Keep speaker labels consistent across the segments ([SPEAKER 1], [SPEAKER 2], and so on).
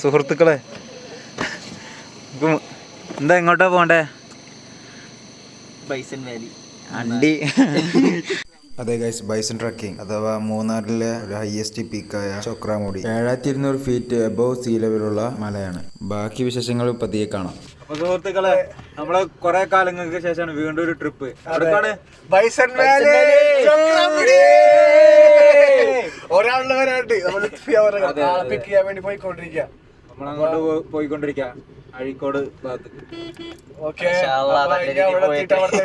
[SPEAKER 1] സുഹൃത്തുക്കളെ, എന്താ എങ്ങോട്ടാ പോണ്ടേ?
[SPEAKER 2] ബൈസൺ വാലി
[SPEAKER 1] അണ്ടി.
[SPEAKER 3] അതെ ഗൈസ്, ബൈസൺ ട്രക്കിംഗ് അഥവാ മൂന്നാറിലെ ഒരു ഹയസ്റ്റ് പീക്കായ ചൊക്രാമുടി 7200 ഫീറ്റ് എബോവ് സീ ലെവലുള്ള മലയാണ്. ബാക്കി വിശേഷങ്ങൾ പതിയെ കാണാം.
[SPEAKER 1] അപ്പൊ സുഹൃത്തുക്കളെ, നമ്മള് കുറെ കാലങ്ങൾക്ക് ശേഷമാണ് വീണ്ടും ഒരു ട്രിപ്പ്.
[SPEAKER 4] ബൈസൺ വാലി ഒരാളുടെ വരാണ്ട് പിക്ക് ചെയ്യാൻ വേണ്ടി പോയിക്കൊണ്ടിരിക്കുക.
[SPEAKER 1] നമ്മളങ്ങോട്ട് പോയിക്കൊണ്ടിരിക്കുക അഴീക്കോട് ഭാഗത്ത്.
[SPEAKER 4] ഓക്കെ,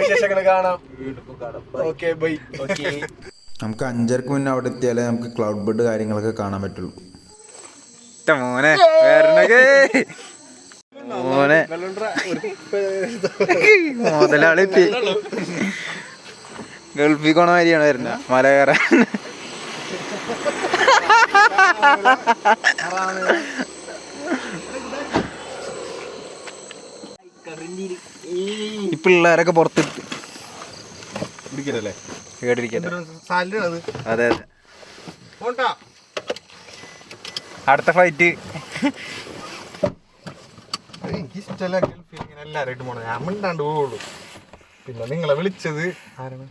[SPEAKER 4] വിശേഷങ്ങൾ കാണാം. Okay, bye.
[SPEAKER 3] നമുക്ക് 5:30 മുന്നേ അവിടെ എത്തിയാലേ നമുക്ക് ക്ലൗഡ് ബെഡ് കാര്യങ്ങളൊക്കെ കാണാൻ പറ്റുള്ളൂ.
[SPEAKER 1] മോനെ മോനെ മുതലാളി ഗൾഫിൽ പോണ മാതിരിയാണ് വരുന്ന മല കയറാൻ. ഈ പിള്ളേരൊക്കെ പുറത്ത് കേട്ടിരിക്കട്ടെ. അതെ അതെ, അടുത്ത ഫ്ലൈറ്റ്.
[SPEAKER 4] എനിക്കിഷ്ടല്ല ഗൾഫിൽ ഇങ്ങനെ എല്ലാരായിട്ട് പോണത്. ഞാൻ മിണ്ടാണ്ട് പോവുള്ളൂ. പിന്നെ നിങ്ങളെ വിളിച്ചത് ആരാണ്?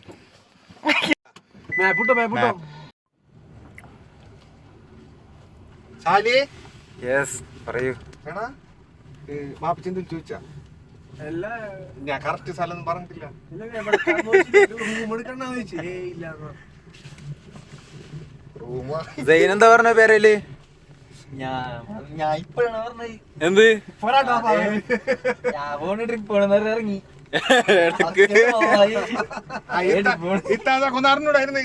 [SPEAKER 1] പറയൂ.
[SPEAKER 4] മാപ്പിച്ചെന്ത് ചോദിച്ചാ? ഞാൻ കറക്റ്റ് സ്ഥലം പറഞ്ഞിട്ടില്ല.
[SPEAKER 1] എന്താ പറഞ്ഞ പേരേല്?
[SPEAKER 2] ഞാൻ ഇപ്പഴാണ് പറഞ്ഞത്.
[SPEAKER 1] എന്ത്
[SPEAKER 2] ഞാൻ ട്രിപ്പ് പോണെന്ന് ഇറങ്ങി.
[SPEAKER 4] ഇത്താന്ന് അറിഞ്ഞൂടായിരുന്നു.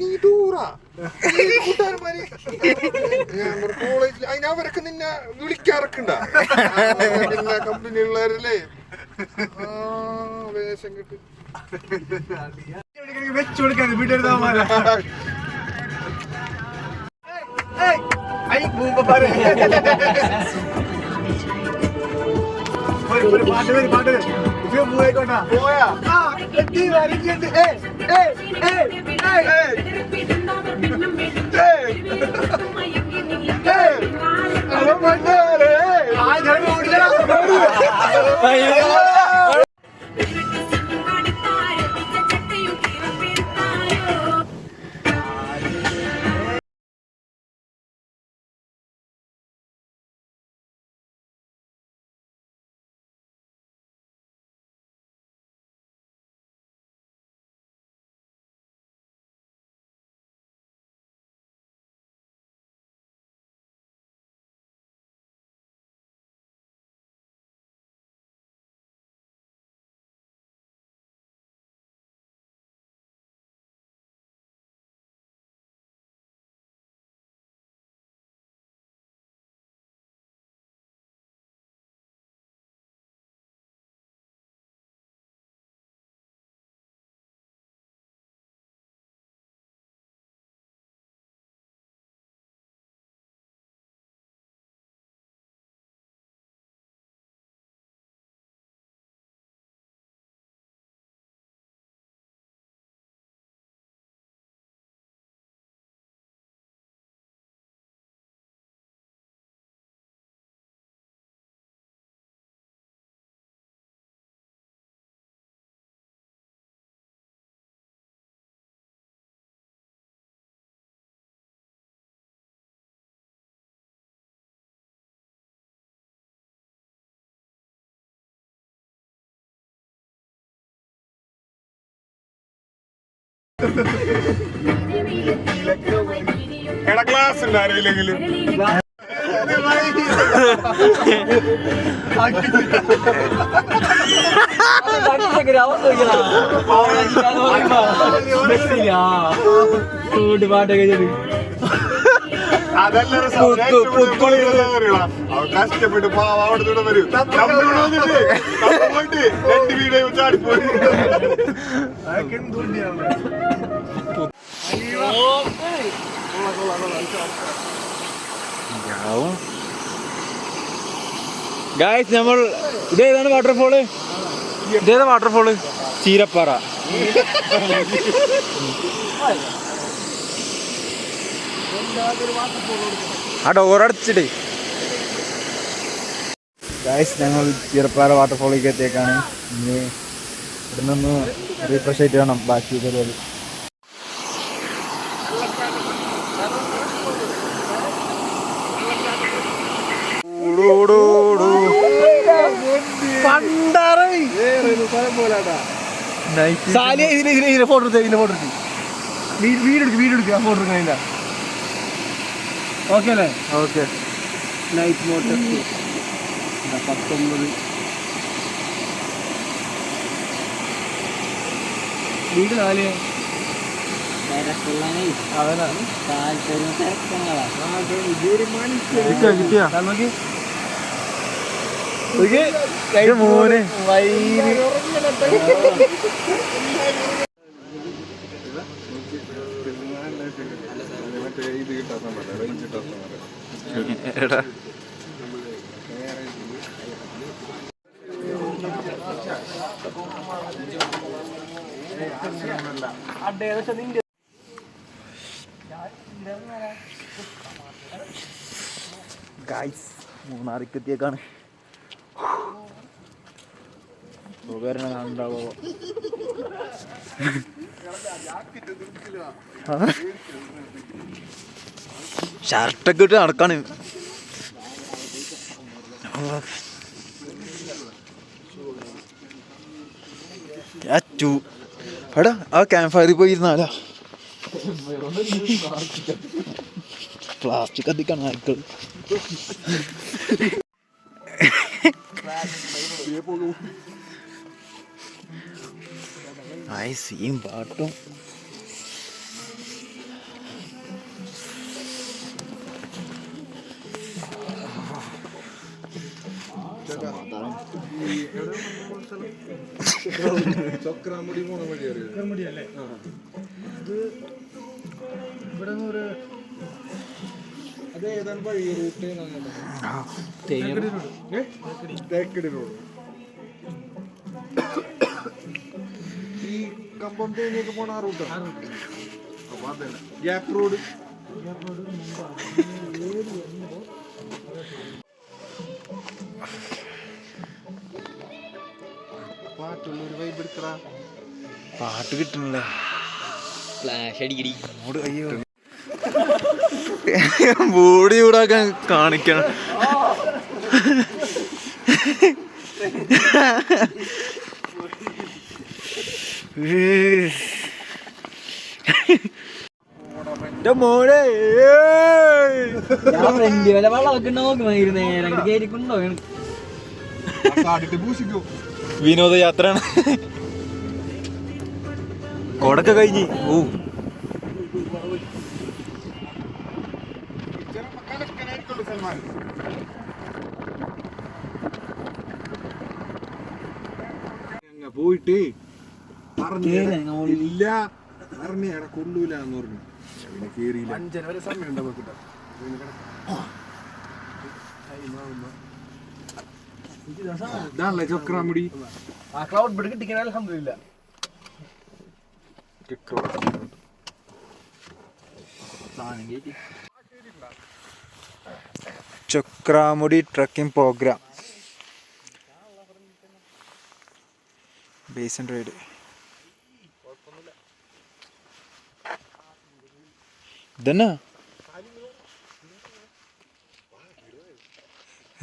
[SPEAKER 4] നീ ടൂറാ കോളേജിൽ അതിനവരൊക്കെ നിന്നെ വിളിക്കാറൊക്കെണ്ട കമ്പനിയുള്ളവരല്ലേ? വേഷം കിട്ടി വെച്ചു കൊടുക്കാൻ വീട്ടെടുത്താ പാട്ട് പോയിക്കോട്ടാ പോയാ എടാ ക്ലാസ് ഉണ്ട് ആരെങ്കിലും കഷ്ടപ്പെട്ട് പാവ അവിടെ വരും പോയിട്ട് 2 വീഡിയോ ചാടിപ്പോയി.
[SPEAKER 1] ഗായ്സ്, നമ്മൾ ഇതേതാണ് വാട്ടർഫോള്? ഇതേതാ വാട്ടർഫോള്? ചീരപ്പാറ. ആ ഡോറടച്ചിട്ട് ഗായ്സ് ഞങ്ങൾ ചീർപ്പാറ വാട്ടർഫോളിലേക്ക് എത്തിയേക്കാണ്. ഇനി ഇവിടെ നിന്ന് റീഫ്രഷ് ആയിട്ട് വേണം ബാക്കി പരിപാടി.
[SPEAKER 2] ഫോട്ടോ വീടെടുക്കുക ഫോട്ടോ എടുക്കണില്ല. ഓക്കെ അല്ലേ?
[SPEAKER 1] ഓക്കെ.
[SPEAKER 2] നൈറ്റ് മോട്ടർ 19 വീട് 4
[SPEAKER 1] മോനെ
[SPEAKER 4] ഇത് കിട്ടാൻ റേഞ്ച് കിട്ടാൻ
[SPEAKER 1] എടാ ഗായ്സ് മൂന്നാറിക്ക് എത്തിയേക്കാണ്. കാണുണ്ടാവോ? ഷർട്ടൊക്കെ ഇട്ട് നടക്കാണ്. എടാ ആ ക്യാമ്പ് ഫയറിൽ പോയിരുന്നാലാ പ്ലാസ്റ്റിക് കത്തിക്കാണ് ആൾക്കൾ. സീയും പാട്ടും
[SPEAKER 4] ചക്രാമുടി പോണ വഴി അറിയാം. അതേതാണ് വഴി റൂട്ട്? തേക്കടി റോഡ്. ഈ കമ്പം തേനിയൊക്കെ പോണ ആ റൂട്ടാണ്. അപ്പൊ അതന്നെ ഗ്യാപ്പ് റോഡ്. പാട്ടുള്ളൊരു വൈബ് എടുക്കടാ.
[SPEAKER 1] പാട്ട് കിട്ടണില്ല.
[SPEAKER 2] ഫ്ലാഷ് അടിക്കടി.
[SPEAKER 1] അയ്യോ ബോഡി ചൂടാക്കാൻ കാണിക്കണം. മോനെ വിനോദയാത്രയാണ്. കൊടക്ക കഴിഞ്ഞ്
[SPEAKER 4] പോയിട്ട് ഇല്ല പറഞ്ഞ കൊള്ളൂല എന്ന് പറഞ്ഞു. പിന്നെ കേറിയില്ല. 5 വരെ സമയം ഉണ്ടാവും. ഇതാണല്ലേ ചക്രാമുടി.
[SPEAKER 2] ആ ക്ലൗഡ് ബെഡ് കിട്ടിക്കാൻ അൽഹംദുലില്ലാ.
[SPEAKER 1] Chakramudi trekking programme base and ride. ഇതന്നെ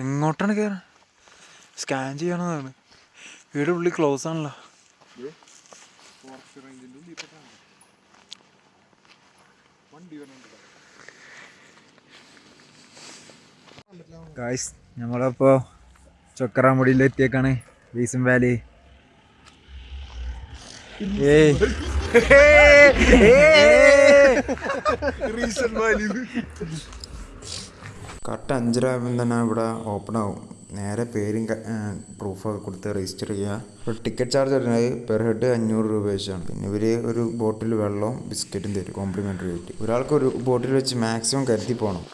[SPEAKER 1] എങ്ങോട്ടാണ് കയറാൻ? സ്കാൻ ചെയ്യണമെന്നാണ്. വീട് ഉള്ളിൽ ക്ലോസ് ആണല്ലോ. ഗായ്സ് നമ്മളിപ്പോൾ ചക്രാമുടിയിലെത്തിയേക്കാണ്. Basin Valley.
[SPEAKER 3] കറക്റ്റ് 5:00 തന്നെ ഇവിടെ ഓപ്പൺ ആവും. നേരെ പേരും പ്രൂഫൊക്കെ കൊടുത്ത് രജിസ്റ്റർ ചെയ്യുക. ഇപ്പോൾ ടിക്കറ്റ് ചാർജ് വരുന്നത് പെർ ഹെഡ് 500 രൂപ വെച്ചാണ്. പിന്നെ ഇവർ ഒരു ബോട്ടിൽ വെള്ളവും ബിസ്ക്കറ്റും തരും കോംപ്ലിമെൻ്ററി ആയിട്ട്. ഒരാൾക്ക് ഒരു ബോട്ടിൽ വെച്ച് മാക്സിമം കരുതി പോകണം.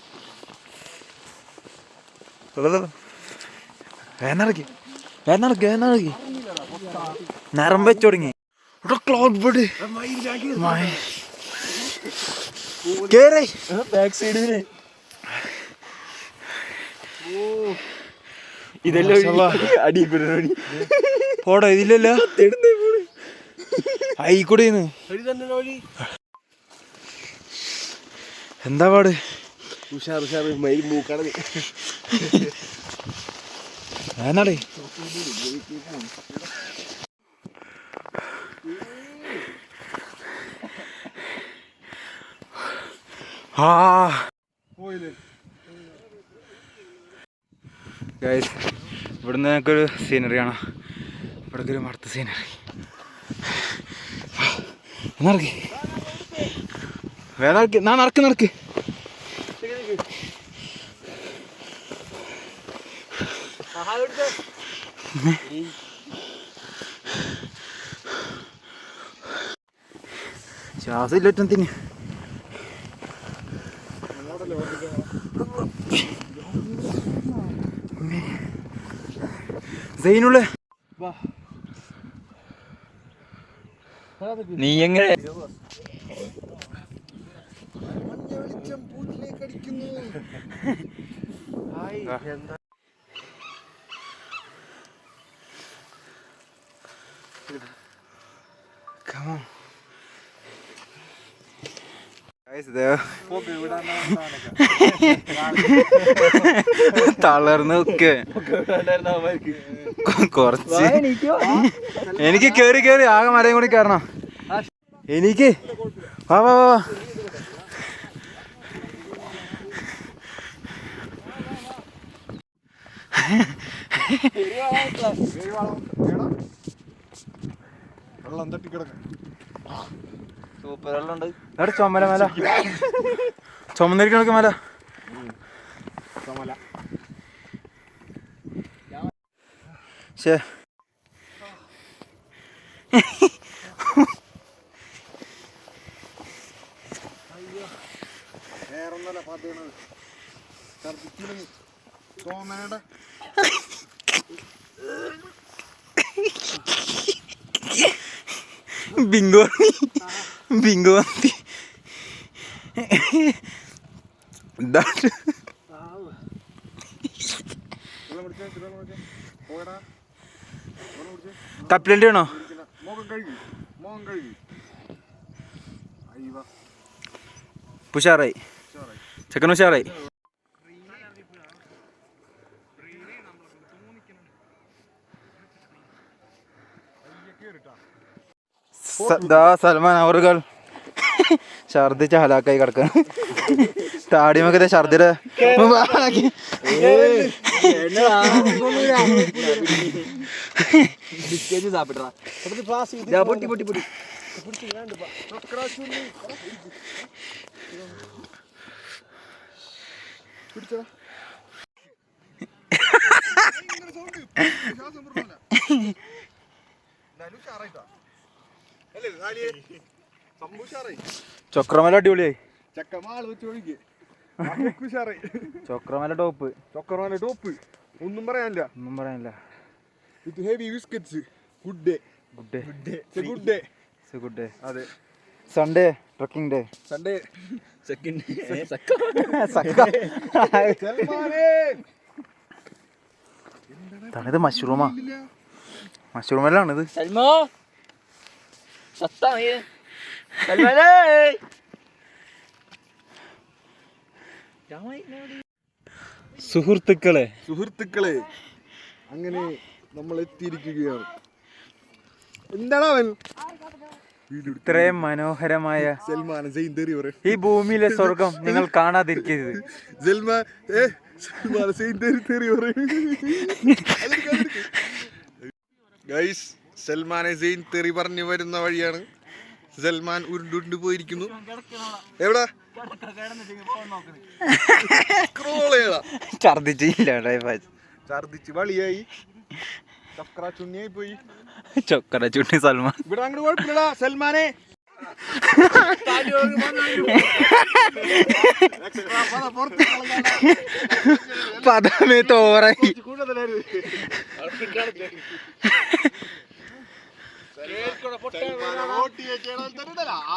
[SPEAKER 1] വേനറക്കി നിറം വെച്ച് തുടങ്ങി. ക്ലൗഡ് ബെഡ് ബാക്ക് സൈഡില്
[SPEAKER 3] പോടാ ഇതില്ലല്ല ആയിക്കൂടെ എന്താ പാട് എന്നാടേ ഗൈസ് ഇവിടുന്ന് ഞങ്ങൾക്കൊരു സീനറി ആണ്. ഇവിടേക്ക് ഒരു മടുത്ത സീനറി. നടക്ക് വേറെ നടക്ക് ശ്വാസം ഇല്ലറ്റത്തിന് സൈനുള്ള
[SPEAKER 2] നീ എങ്ങനെ
[SPEAKER 3] തളർന്ന് ഒക്കെ കുറച്ച് എനിക്ക് കേറി ആകെ മരയും കൂടി കയറണം എനിക്ക്. വാ വാ വാ
[SPEAKER 2] സൂപ്പർ വെള്ളം ഉണ്ട്.
[SPEAKER 3] എവിടെ ചുമല മല ചുമന്നിരിക്കണക്ക് മല ശേ ബിങ്കോ ബിങ്കോ കപ്പിലണ്ടി ആണോ? ഉഷാറായി ചെക്കൻ ഉഷാറായി. സൽമാൻ അവറുകൾ ഛർദിച്ച ഹലാക്കായി കിടക്കാൻ താടിമൊക്കെ ഛർദിയുടെ ചക്രമല അടിപൊളിയായി. ചക്രമല ടോപ്പ്
[SPEAKER 4] ഒന്നും പറയാനില്ല. ഇത് ഹെവി ബിസ്ക്കറ്റ്സ്. Good day. അതെ
[SPEAKER 3] സൺഡേ ട്രക്കിംഗ് ഡേ.
[SPEAKER 2] സൺഡേ
[SPEAKER 3] ഇത് മഷ്റൂമാ മഷ്റൂമെല്ലാം ഇത്. സുഹൃത്തുക്കളെ
[SPEAKER 4] അങ്ങനെ നമ്മൾ എത്തിയിരിക്കുകയാണ്. എന്താണ് അവൻ
[SPEAKER 3] ഇത്രയും മനോഹരമായ
[SPEAKER 4] സൽമാൻ
[SPEAKER 3] ഈ ഭൂമിയിലെ സ്വർഗം നിങ്ങൾ കാണാതിരിക്കരുത്.
[SPEAKER 4] സൽമാനെ സെയിൻ തെറി പറഞ്ഞു വരുന്ന വഴിയാണ്. സൽമാൻ ഉരുണ്ടുരുണ്ട് പോയിരിക്കുന്നു. എവിടാ ഛർദിച്ച് വളിയായി ചക്ര ചുണ്ണിയായി പോയി.
[SPEAKER 3] ചൊക്കര ചുണ്ണി സൽമാൻ
[SPEAKER 4] ഇവിടെ അങ്ങോട്ട് കുഴപ്പമില്ലടാ സൽമാനെ.
[SPEAKER 3] പദമേ തോറായി.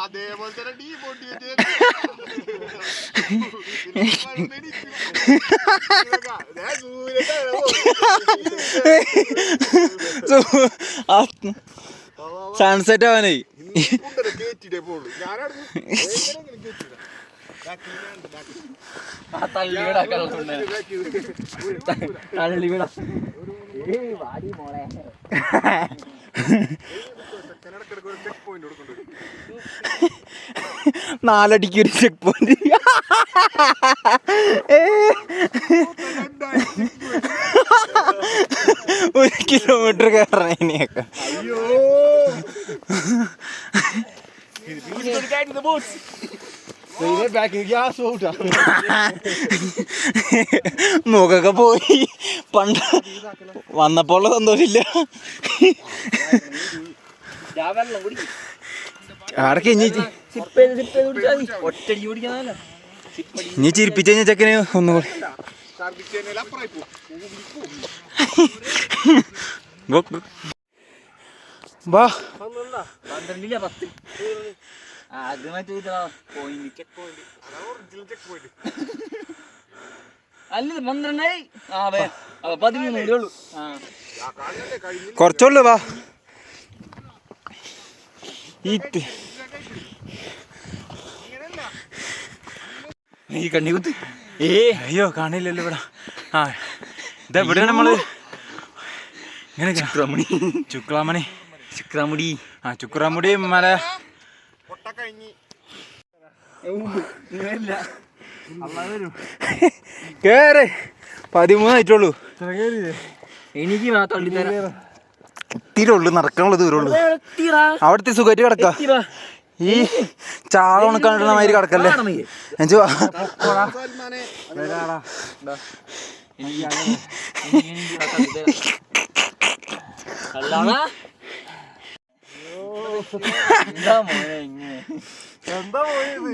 [SPEAKER 4] അതേപോലെ തന്നെ
[SPEAKER 1] സൺസെറ്റ് ആവാനായി. നാലടിക്ക് ഒരു ചെക്ക് പോയിന്റ്. 1 കിലോമീറ്റർ കയറണേനെയൊക്കെ. മുഖൊക്കെ പോയി. പണ്ട് വന്നപ്പോഴുള്ള സന്തോഷമില്ല. ആടൊക്കെ ഇനി ചിരിപ്പിച്ച കഴിഞ്ഞ ചെക്കന് ഒന്നുകൂടി വാ. കുറച്ചുള്ളു വാ. ഈ കണ്ണി കുത്ത്. അയ്യോ കാണില്ലല്ലോ ഇവിടെ. ആ ഇതെവിടെയാണ് നമ്മള്? ഇങ്ങനെ ചുക്രാമുടി മല കേറ്. 13 ആയിട്ടുള്ളൂ.
[SPEAKER 2] എനിക്ക്
[SPEAKER 1] ഇത്തിരിയുള്ളു, നടക്കാനുള്ള ദൂരമുള്ളൂ. അവിടുത്തെ സുഖമായിട്ട് കിടക്കാം. ഈ ചാള ഉണക്കാണ്ടിരുന്ന മാതിരി കിടക്കല്ലേ.
[SPEAKER 2] എന്താ പോയത്?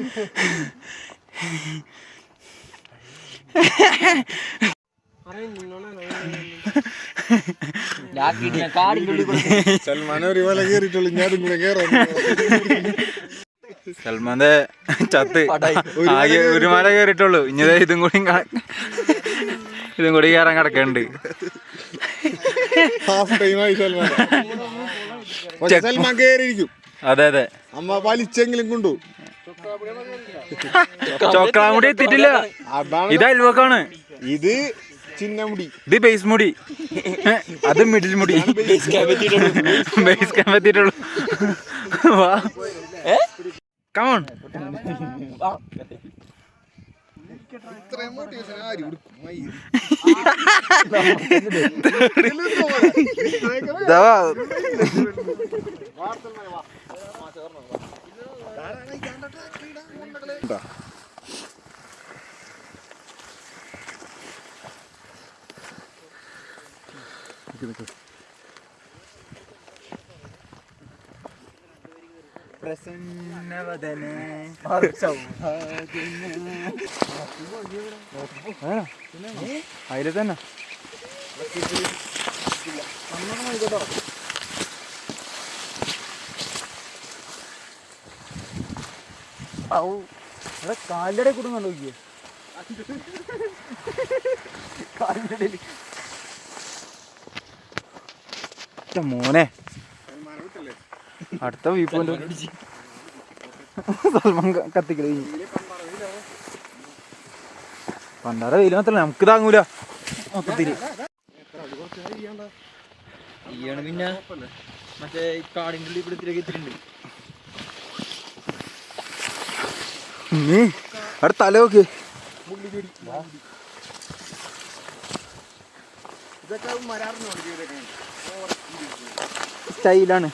[SPEAKER 1] സൽമാന്റെ ചത്ത് ആകെ ഒരു മല കയറിയിട്ടുള്ളൂ. ഇനി ഇതും കൂടി കയറാൻ കിടക്കുന്നുണ്ട്. അതെ അതെ.
[SPEAKER 4] അമ്മ വലിച്ചെങ്കിലും കൊണ്ടു.
[SPEAKER 1] ചോക്ലാമുടി എത്തിയിട്ടില്ല. ഇത് അയൽവക്കാണ്.
[SPEAKER 4] ഇത് ചിന്നമുടി.
[SPEAKER 1] ഇത് ബേസ് മുടി. അത് മിഡിൽ മുടി. ബേസ് ക്യാമ്പ് എത്തിയിട്ടുള്ളൂ. വാ കമോൺ. അതില് തന്നെ കാലിന്റെ കൂടെ നോക്കിയേ. മോനെ അടുത്ത വ്യൂ പോയിന്റ് സൽമാൻ കത്തിക്കല്. പണ്ടാര വെയിൽ മാത്രല്ല നമുക്ക് താങ്ങൂല മൊത്തത്തില്.
[SPEAKER 2] പിന്നെ മറ്റേ കാടിൻ്റെ ഉള്ളിൽ ഇവിടെ തിരക്കി എത്തിയിട്ടുണ്ട്.
[SPEAKER 1] അവിടെ തല നോക്ക്. സ്റ്റൈലാണ്.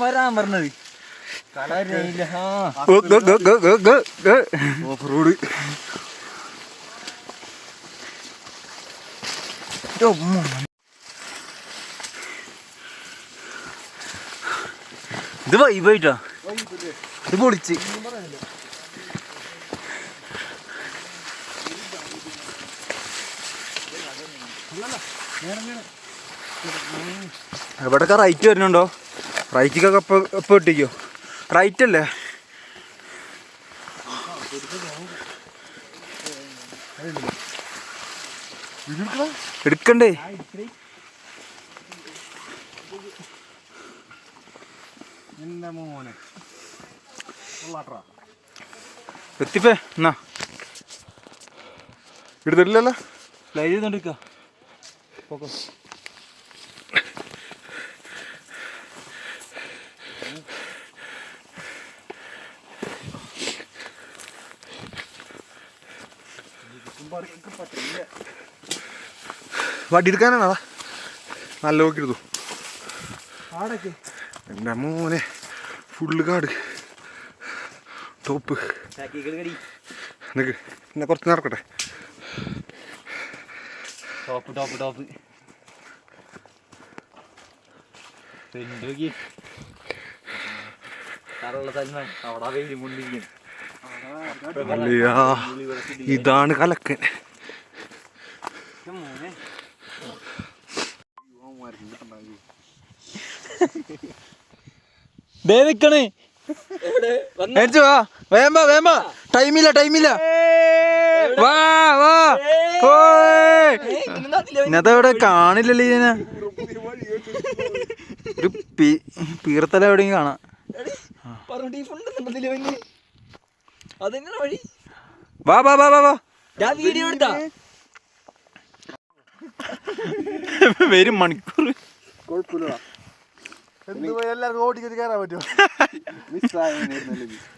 [SPEAKER 2] വരാൻ പറഞ്ഞത്
[SPEAKER 1] ഓഫ്റോഡ്. ഇത് വൈബായിട്ടാ. ഇത് പൊളിച്ച് എവിടെയൊക്കെ റൈറ്റ് വരുന്നുണ്ടോ? റൈറ്റിക്കൊക്കെ ഇപ്പം ഇട്ടിക്കോ. റൈറ്റ് അല്ലേ? എടുക്കണ്ടേ?
[SPEAKER 4] എൻ്റെ മോനെ
[SPEAKER 1] എത്തിപ്പേ എന്നാ
[SPEAKER 4] എടുത്തിട്ടില്ലല്ലോ.
[SPEAKER 1] ലൈവ് ചെയ്തോണ്ടിരിക്ക.
[SPEAKER 4] വടി എടുക്കാനാണോ? നല്ല നോക്കി എടുത്തു. എൻ്റെ മോനെ ഫുള്ള് കാട് ടോപ്പ്. നിനക്ക് പിന്നെ കുറച്ച് നടക്കട്ടെ.
[SPEAKER 2] ടോപ്പ് ടോപ്പ് ടോപ്പ് സൽമാൻ അവിടെ വെയിൽ മുന്നിരിക്കും.
[SPEAKER 4] അല്ലയാ ഇതാണ് കലക്കൻ.
[SPEAKER 1] നിക്കണേ വാ, വേമ്പ വേമ്പ, ടൈമില്ല. വാ വാ ഇന്നത്തെ ഇവിടെ കാണില്ലല്ലോ ഇതിനെ. ഒരു പീർത്തല എവിടെയും കാണാം. വാ വാ വാ വാ വാ
[SPEAKER 2] വീഡിയോ എടുത്താ
[SPEAKER 1] വരും മണിക്കൂർ.
[SPEAKER 4] കുഴപ്പമില്ല, എല്ലാവർക്കും ഓടിക്കത് കയറാൻ പറ്റുമോ?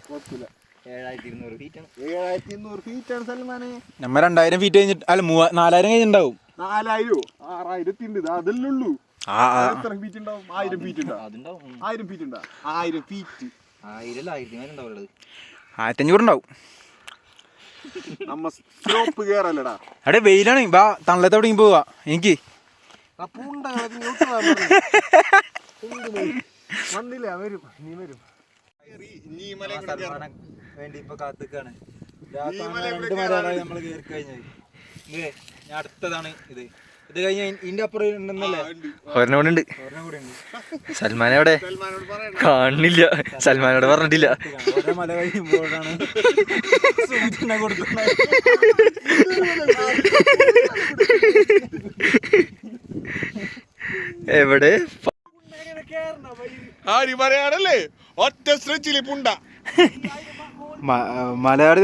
[SPEAKER 4] കുഴപ്പമില്ല. 7200 ഫീറ്റാണ് സൽമാനെ.
[SPEAKER 1] നമ്മ 2000 ഫീറ്റ് കഴിഞ്ഞിട്ട് അല്ല 4000 കഴിഞ്ഞിട്ടുണ്ടാവും.
[SPEAKER 4] 4000 6000 ഉണ്ട്. അതല്ലേ ഉള്ളൂ. എത്ര ഫീറ്റ് ഉണ്ടാവും? 1000 ഫീറ്റ് ഉണ്ടാവും. 1000 ഫീറ്റ് ഉണ്ടാവും. 1000 ഫീറ്റ്
[SPEAKER 1] 1500 ഉണ്ടാവും.
[SPEAKER 4] നമ്മ സ്ലോപ്പ് കേറല്ലടാ.
[SPEAKER 1] അവിടെ വെയിലാണ്. വാ തണലത്ത് എവിടെയും പോവാ. എനിക്ക്
[SPEAKER 4] വന്നില്ല, വരും. നീ വരും.
[SPEAKER 1] വേണ്ടി ഇപ്പൊ കാത്തിക്കാണ്. 2 മലയാണ് നമ്മള് കയറി കഴിഞ്ഞത്. ഞാൻ അടുത്തതാണ് ഇത്. ഇത് കഴിഞ്ഞ ഇതിന്റെ അപ്പുറം ഉണ്ടെന്നല്ലേ? ഒരെണ്ണം കൂടെ ഉണ്ട്. സൽമാൻ എവിടെ? കാണില്ല. സൽമാനോട് പറഞ്ഞിട്ടില്ല. മല കഴിയുമ്പോഴാണ് സൂചന കൊടുക്കുന്നത്. എവിടെ
[SPEAKER 4] ആര് പറയാണല്ലേ? ഒറ്റ സ്ട്രെച്ചില് പുണ്ട
[SPEAKER 1] മലയാളി.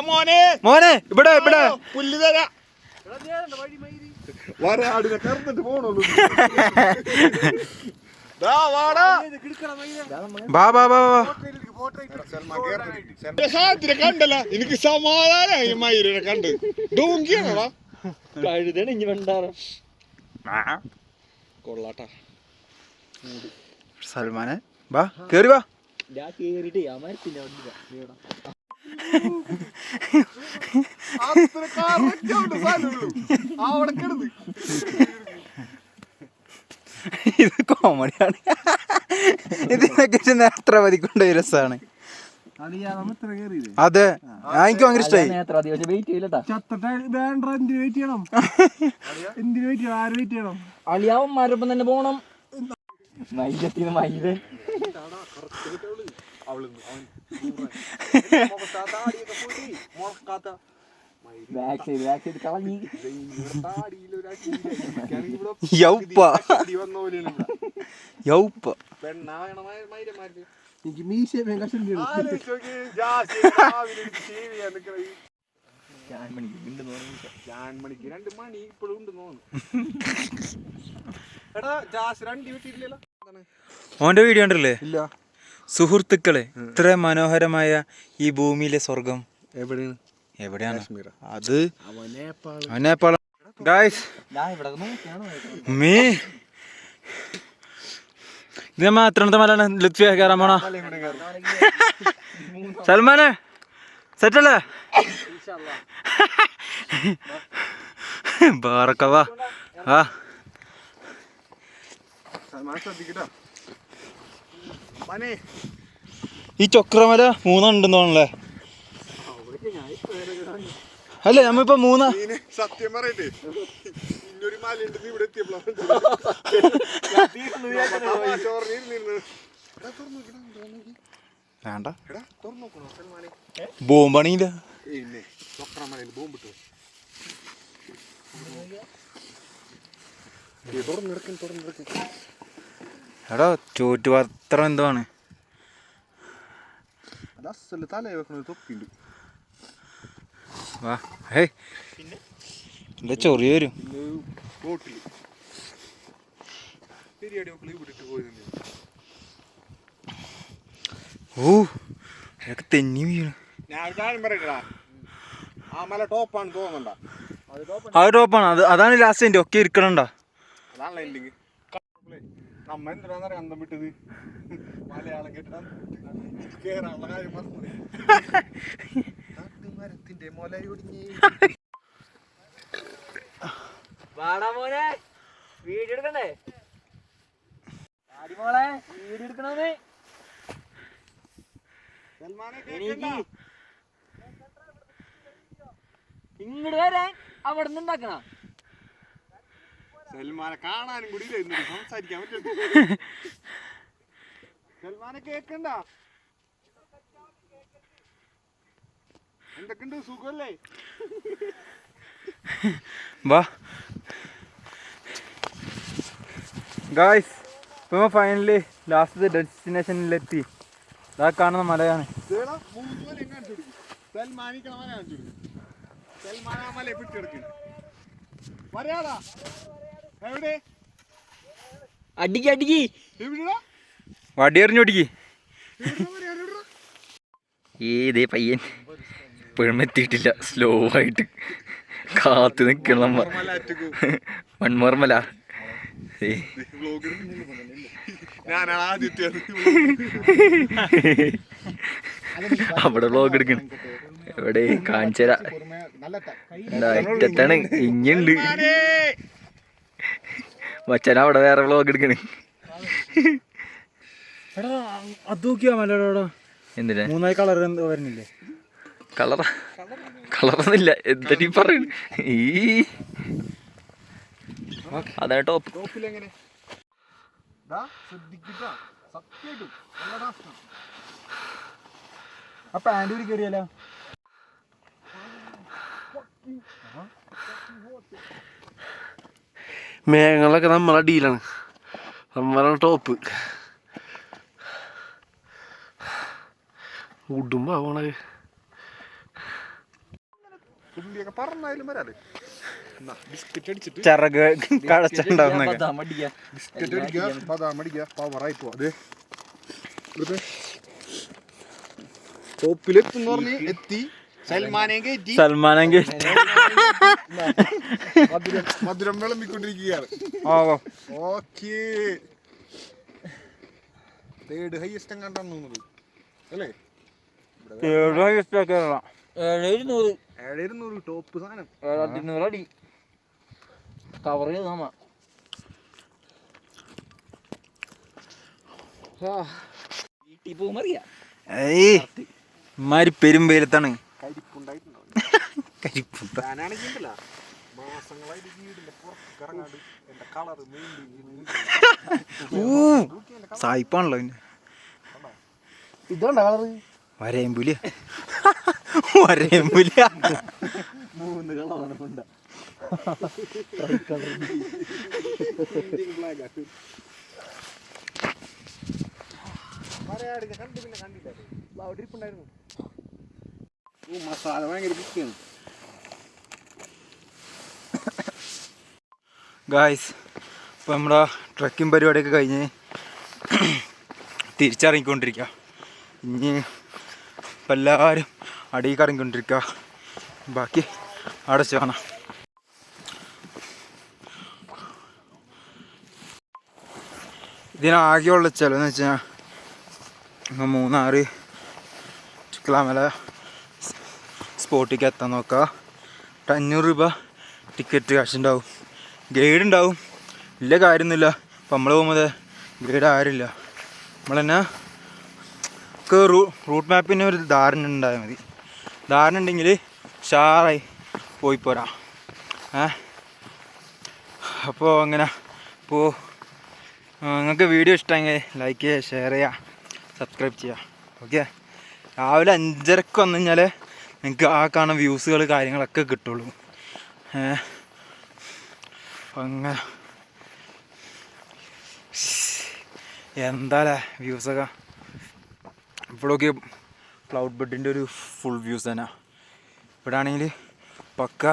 [SPEAKER 4] മോനെ
[SPEAKER 1] മോനെ ഇവിടെ ഇവിടെ
[SPEAKER 4] പുല്ല് തരാ. വരാടിനെ കറന്നിട്ട് പോണുള്ളൂ. കണ്ടല്ല എനിക്ക് സമാധാനമായി. മയിലിനെ കണ്ട് ഡോങ്കിയാണോടാ?
[SPEAKER 2] കഴുതണ ഇനി വേണ്ടാറോ
[SPEAKER 4] കൊള്ളാട്ടാ.
[SPEAKER 1] സൽമാനെ വാ കേറി വാ.
[SPEAKER 2] ഞാൻ കേറിട്ടേ അമരത്തില്ല
[SPEAKER 1] ഇത് കോമഡിയാണ്. ഇതിനൊക്കെ നേത്ര പതിക്കൊണ്ട രസാണ്. അതെ, എനിക്ക് ഭയങ്കര ഇഷ്ടമായി.
[SPEAKER 2] അളിയാവന്മാരൊപ്പം തന്നെ പോണം. മൈലെത്തിന് മൈല് കളഞ്ഞി എനിക്ക് മീശ
[SPEAKER 1] ഓന്റെ വീഡിയോ ഉണ്ടല്ലേ?
[SPEAKER 4] ഇല്ല.
[SPEAKER 1] സുഹൃത്തുക്കളെ, ഇത്ര മനോഹരമായ ഈ ഭൂമിയിലെ സ്വർഗം എവിടെയാണ്? അത് നേപ്പാൾ. ഗായ്സ് ഇത് മാത്രത്തെ മലാണ് ലുത്ഫിയ കയറാൻ പോണ. സൽമാനെ സെറ്റല്ലേ? ബാറക്കവാ ആ ഈ ചക്രമല 3 ഉണ്ടെന്ന് തോന്നല്ലേ? അല്ല നമ്മളിപ്പോ
[SPEAKER 4] സത്യം പറയട്ടെ ഇന്നൊരു മലയുണ്ട് ഇവിടെ എത്തിയപ്പോ
[SPEAKER 1] വേണ്ട ബോംബാണില്ല
[SPEAKER 4] ബോംബിട്ടു
[SPEAKER 1] എടാ ചോറ്റുപാത്രം എന്താണ്
[SPEAKER 4] തല വെക്കണ തൊപ്പിണ്ട്
[SPEAKER 1] വാ ഹേയ് എന്താ ചൊറി വരും
[SPEAKER 4] ബോട്ടില് ശരിയാടി മക്കള് ഇവിടിട്ട് പോയിരുന്നു
[SPEAKER 1] ഓ അതൊക്കെ തെന്നി വീണു
[SPEAKER 4] ഞാൻ കാര്യം പറയട്ടാ ആ മല ടോപ്പാണ് തോന്നണ്ട
[SPEAKER 1] അത് ടോപ്പാണ് അതാണ് ലാസ്റ്റ് എൻ്റെ ഒക്കെ ഇരിക്കണണ്ട
[SPEAKER 4] അതാണല്ലോ എൻഡിങ് നമ്മ എന്തിനാന്നറിയാം അന്തം വിട്ടത് മലയാളം കേട്ടാ കേറാനുള്ള കാര്യം പറഞ്ഞു മരത്തിന്റെ മുലയൊടിഞ്ഞ്
[SPEAKER 2] വാടാ മോനെ വീഡിയോ എടുക്കണ്ടേ മോളെ വീഡിയോ എടുക്കണോന്ന് ഇങ്ങോട്ട് വരാൻ അവിടെ നിന്ന് ഉണ്ടാക്കണ
[SPEAKER 4] സൽമാനെ കാണാനും കൂടി സംസാരിക്കാൻ പറ്റും സൽമാനെ കേക്കണ്ട എന്തൊക്കെയുണ്ട് സുഖല്ലേ
[SPEAKER 1] വാ ഗായ്സ് ഇപ്പൊ ഫൈനലി ലാസ്റ്റ് ഡെസ്റ്റിനേഷനിലെത്തി ഇതാ കാണുന്ന മലയാണ്
[SPEAKER 4] സൽമാനിക്കണ മല കാണിച്ചു സൽമാൻ ആ മല പിടിച്ചെടുക്കും മലയാളാ എവിടെ
[SPEAKER 2] അടിക്ക് അടിക്ക്
[SPEAKER 4] എവിടെടാ
[SPEAKER 1] വടി എറിഞ്ഞോടിക്ക്
[SPEAKER 2] ഏതേ പയ്യൻ ഇപ്പോഴും എത്തിയിട്ടില്ല സ്ലോ ആയിട്ട് കാത്തു നിൽക്കണം മൺമോർമല
[SPEAKER 4] ഞാനാണ് ആദ്യത്തെ
[SPEAKER 2] അവിടെ വ്ലോഗ് എടുക്കണം എവിടെ കാണിച്ചരാ ഇറ്റത്താണ് ഇങ്ങുണ്ട് മച്ചാൻ അവിടെ വേറെ വ്ലോഗ് എടുക്കണ്
[SPEAKER 1] എടാ അത് നോക്കിയാ മലയാടാ
[SPEAKER 2] എന്തിനാ
[SPEAKER 1] മൂന്നായി കളർ വരുന്നില്ലേ
[SPEAKER 2] കളറൊന്നുമില്ല എന്താ നീ പറയണ ഈ അതാണ് ടോപ്പ്
[SPEAKER 4] ടോപ്പിലെങ്ങനെ ശ്രദ്ധിക്കട്ടാ സത്യമായിട്ടും നല്ല ടാസ്കാണ്
[SPEAKER 1] ആ പാൻറ് ഒരു കയറിയാലോ
[SPEAKER 5] മേഘങ്ങളൊക്കെ നമ്മളെ ഡീലാണ് നമ്മളാണ് ടോപ്പ് ഉടുമ്പോ ആവണേ
[SPEAKER 4] തുമ്പിയൊക്കെ പറഞ്ഞാലും വരാതെ ബിസ്ക്കറ്റ് അടിച്ചിട്ട്
[SPEAKER 1] ചിറക് കടച്ചുണ്ടാവുന്നൊക്കെ
[SPEAKER 4] ബിസ്ക്കറ്റ് അടിക്കുക ബദാം അടിക്കുക പവറായി പോവാ അതെ ടോപ്പിലെത്തുന്ന പറഞ്ഞ് എത്തി സൽമാനെ കയറ്റി
[SPEAKER 1] സൽമാനെങ്കിൽ
[SPEAKER 4] മധുരം വിളമ്പിക്കൊണ്ടിരിക്കുകയാണ് ഓക്കേ തേർഡ് ഹൈയസ്റ്റ് എങ്ങാണ്ടാണ് തോന്നുന്നത് അല്ലേ 700 ടോപ്പ് സാധനം
[SPEAKER 2] 200 അടി കവർ ചെയ്ത് നമ്മ വീട്ടിൽ പോകുമ്പോ അറിയാം
[SPEAKER 1] ഇമാരി പെരുമ്പേലത്താണ് കരിപ്പുണ്ട
[SPEAKER 4] ഞാനാണെങ്കിലല്ല മാസങ്ങളായിട്ട് വീടിന്റെ പുറത്തേക്ക് ഇറങ്ങാണ്ട് എന്റെ കളറ്
[SPEAKER 1] സായിപ്പാണല്ലോ പിന്നെ
[SPEAKER 4] ഇതുണ്ടോ കളറ്
[SPEAKER 1] വരയമ്പുലിയ വരയമ്പുലിയ
[SPEAKER 4] 3 കളറാണ് കൊണ്ട മസാല ഭയങ്കര ബിസിയാണ്
[SPEAKER 1] ഗായ്സ് ഇപ്പം നമ്മുടെ ട്രക്കിംഗ് പരിപാടിയൊക്കെ കഴിഞ്ഞ് തിരിച്ചിറങ്ങിക്കൊണ്ടിരിക്കുക ഇനി ഇപ്പം എല്ലാവരും അടിയിൽ ഇറങ്ങിക്കൊണ്ടിരിക്കുക ബാക്കി അടച്ചു കാണാം ഇതിനാകെയുള്ള ചിലവെന്ന് വെച്ചാൽ മൂന്നാറ് ചുക്ലാമല സ്പോട്ടിലേക്ക് എത്താൻ നോക്കുക 500 രൂപ ടിക്കറ്റ് കാശ് ഉണ്ടാവും ഗൈഡ് ഉണ്ടാവും ഇല്ല കാര്യമൊന്നുമില്ല അപ്പം നമ്മൾ പോകുമ്പോൾ ഗൈഡ് ആരില്ല നമ്മൾ തന്നെ റൂട്ട് മാപ്പിന് ഒരു ധാരണ ഉണ്ടായാൽ മതി ധാരണ ഉണ്ടെങ്കിൽ ഷാറായി പോയി പോരാ. അപ്പോൾ അങ്ങനെ ഇപ്പോൾ നിങ്ങൾക്ക് വീഡിയോ ഇഷ്ടമെങ്കിൽ ലൈക്ക് ചെയ്യുക, ഷെയർ ചെയ്യുക, സബ്സ്ക്രൈബ് ചെയ്യുക. ഓക്കെ, രാവിലെ 5:30 വന്നു കഴിഞ്ഞാൽ നിങ്ങൾക്ക് ആ കാണുന്ന വ്യൂസുകൾ കാര്യങ്ങളൊക്കെ കിട്ടുള്ളൂ. അങ്ങനെ എന്താ വ്യൂസൊക്കെ ഇപ്പോഴൊക്കെ ക്ലൗഡ് ബെഡിൻ്റെ ഒരു ഫുൾ വ്യൂസ് തന്നെ. ഇവിടെ ആണെങ്കിൽ പക്ക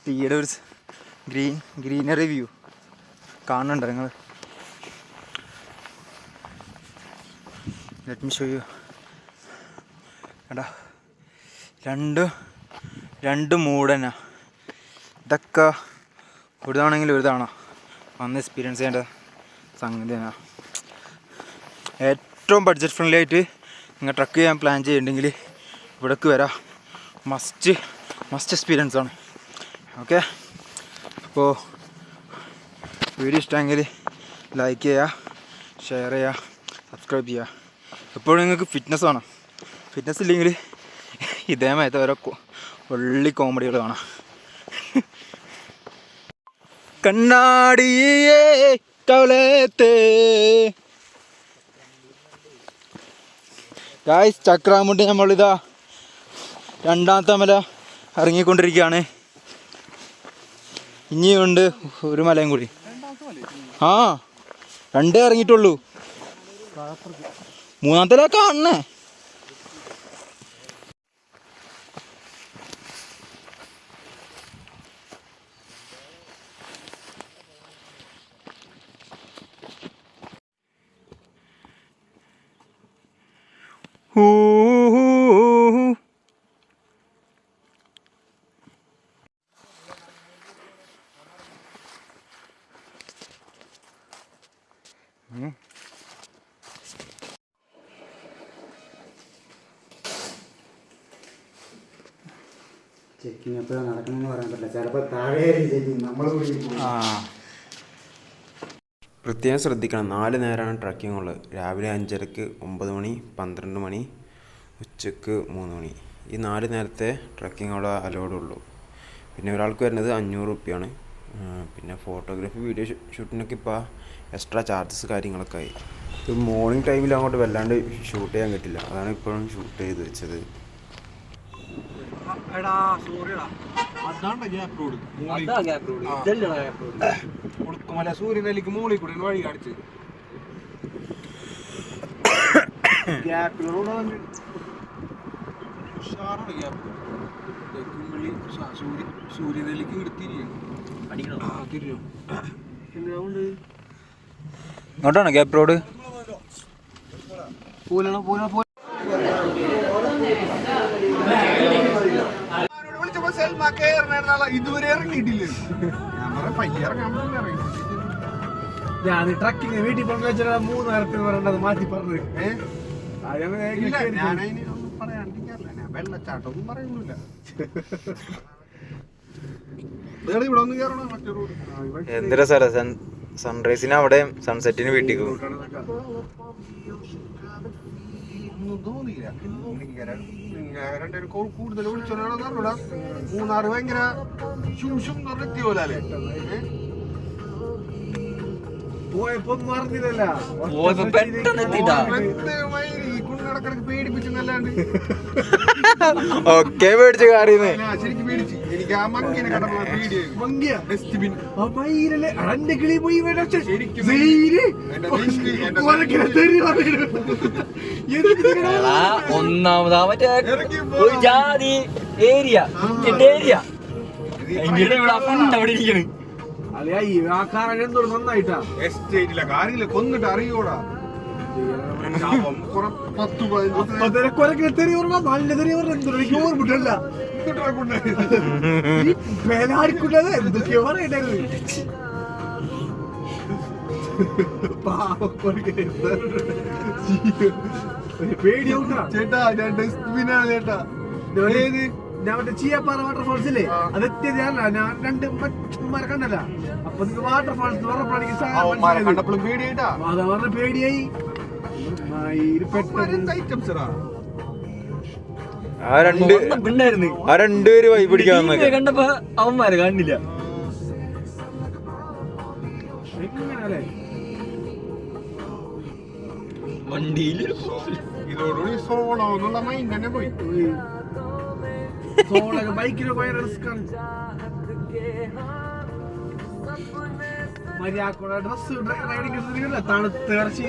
[SPEAKER 1] ടീയുടെ ഒരു ഗ്രീനറി വ്യൂ കാണുന്നുണ്ടോ നിങ്ങൾ? Let me show you. എടാ രണ്ട് മൂഡ് തന്നെ. ഇതൊക്കെ ഒരു തവണയെങ്കിലും ഒരു തവണ വന്ന് എക്സ്പീരിയൻസ് ചെയ്യേണ്ട സംഗതി തന്നെ. ഏറ്റവും ബഡ്ജറ്റ് ഫ്രണ്ട്ലി ആയിട്ട് നിങ്ങൾ ട്രക്ക് ചെയ്യാൻ പ്ലാൻ ചെയ്യുന്നുണ്ടെങ്കിൽ ഇവിടേക്ക് വരാം. മസ്റ്റ് എക്സ്പീരിയൻസ് ആണ്. ഓക്കെ, അപ്പോൾ വീഡിയോ ഇഷ്ടമെങ്കിൽ ലൈക്ക് ചെയ്യുക, ഷെയർ ചെയ്യുക, സബ്സ്ക്രൈബ് ചെയ്യുക. എപ്പോഴും നിങ്ങൾക്ക് ഫിറ്റ്നസ് വേണം. ഫിറ്റ്നസ് ഇല്ലെങ്കിൽ ഇതേമാതിരത്തെ ഓരോ വെള്ളി കോമഡികൾ കാണാം. കണ്ണാടിയേ കവലത്തെ ഗായ്സ്, ചക്രാമുണ്ടി നമ്മളിതാ 2ാമത്തെ മല ഇറങ്ങിക്കൊണ്ടിരിക്കുകയാണ്. ഇനിയുണ്ട് ഒരു മലയും കൂടി. 2 ഇറങ്ങിയിട്ടുള്ളൂ. 3ാമത്തെ കാണണേ.
[SPEAKER 3] ചെക്കിങ് എപ്പോഴാണ് നടക്കണമെന്ന് പറയാൻ പറ്റില്ല. ചിലപ്പോൾ താഴെ നമ്മൾ പ്രത്യേകം ശ്രദ്ധിക്കണം. 4 നേരമാണ് ട്രക്കിംഗ് ഉള്ളത്. രാവിലെ 5:30, 9 മണി, 12 മണി, ഉച്ചക്ക് 3 മണി. ഈ 4 നേരത്തെ ട്രക്കിംഗ് അവിടെ അലോഡുള്ളൂ. പിന്നെ ഒരാൾക്ക് വരുന്നത് 500 റുപ്യാണ്. പിന്നെ ഫോട്ടോഗ്രാഫി വീഡിയോ ഷൂട്ടിനൊക്കെ ഇപ്പോൾ എക്സ്ട്രാ ചാർജസ് കാര്യങ്ങളൊക്കെ ആയി. ഇത് മോർണിംഗ് ടൈമിൽ അങ്ങോട്ട് വല്ലാണ്ട് ഷൂട്ട് ചെയ്യാൻ പറ്റില്ല. അതാണ് ഇപ്പോഴും ഷൂട്ട് ചെയ്ത് വെച്ചത്.
[SPEAKER 4] സൂര്യനെല്ലിക്ക് മൂളി കൂടെ വഴി കാണിച്ച് സൂര്യനെല്ലിക്ക്
[SPEAKER 1] ഇങ്ങോട്ടാണ് ഗ്യാപ്പ് റോഡ്.
[SPEAKER 4] ഇതുവരെ ഇറങ്ങിയിട്ടില്ല.
[SPEAKER 5] ഞാൻ ട്രക്കിങ് വീട്ടിൽ പറഞ്ഞു വെച്ചാൽ 3 നേരത്തിന് പറയേണ്ടത് മാറ്റി പറഞ്ഞു.
[SPEAKER 4] വെള്ളച്ചാട്ടം ഒന്നും പറയുന്നില്ല. ഇവിടെ ഒന്ന് കയറണം. മറ്റേ റോഡ്
[SPEAKER 1] എന്തൊരു സ്ഥലം. സൺറൈസിന് അവിടെ, സൺസെറ്റിന് വീട്ടിൽ പോകും.
[SPEAKER 4] തോന്നിയില്ല. കൂടുതൽ വിളിച്ചോടാ. മൂന്നാറ് ഭയങ്കര എത്തിയ പോലല്ലേ
[SPEAKER 5] പോയപ്പോ മറന്നില്ലല്ല.
[SPEAKER 4] കുണ്ണടക്കിടക്ക് പേടിപ്പിച്ചെന്നല്ലാണ്ട്
[SPEAKER 1] ഒക്കെ പേടിച്ച കാര്യം
[SPEAKER 4] ശരിക്കും പേടിച്ചു. എനിക്ക് ആ മങ്കിനെ കണ്ടപ്പോൾ പേടിയായി. ഡസ്റ്റ്ബിൻ
[SPEAKER 5] അടന്റെ കിളി പോയി
[SPEAKER 2] ഒന്നാമതാ മറ്റേ ജാതി ഏരിയ അവിടെ ഇരിക്കണ്.
[SPEAKER 5] നന്നായിട്ടാ
[SPEAKER 4] എസ്റ്റേറ്റിലെ കാര്യമില്ല. കൊന്നിട്ട് അറിയൂടാ.
[SPEAKER 5] നല്ല തെറിയ ഓർമ്മിട്ടല്ല എന്തൊക്കെയോ പറയണ്ടായിരുന്നു. പേടിയാവൂട്ടാ
[SPEAKER 4] ചേട്ടാ. ഞാൻ ഡസ്റ്റ്ബിനാണ് ചേട്ടാ.
[SPEAKER 5] ഞാൻ മറ്റേ ചീയപ്പാറ വാട്ടർഫാൾസ് ഇല്ലേ, അതെത്തിയതല്ല. ഞാൻ 2 മറ്റന്മാരെ കണ്ടല്ല. അപ്പൊ നിങ്ങക്ക് വാട്ടർഫാൾസ്
[SPEAKER 4] കണ്ടപ്പോഴും പേടിയായിട്ടാ.
[SPEAKER 5] അതാ പറഞ്ഞ പേടിയായി. പെട്ടെന്ന്
[SPEAKER 4] ഐറ്റംസ്
[SPEAKER 1] ആ രണ്ടുപേര് വൈ പിടിക്കാൻ
[SPEAKER 2] കണ്ടപ്പോ അവന്മാരെ കാണില്ല. വണ്ടിയില്
[SPEAKER 4] ഇതോടുകൂടി സോളോ എന്നുള്ള മൈൻഡ് തന്നെ പോയി.
[SPEAKER 5] ബൈക്കിന് പോയ റിസ്ക് ആണ്. മര്യാദ ഡ്രസ് റൈഡിങ് തണുത്ത് ഇറച്ചി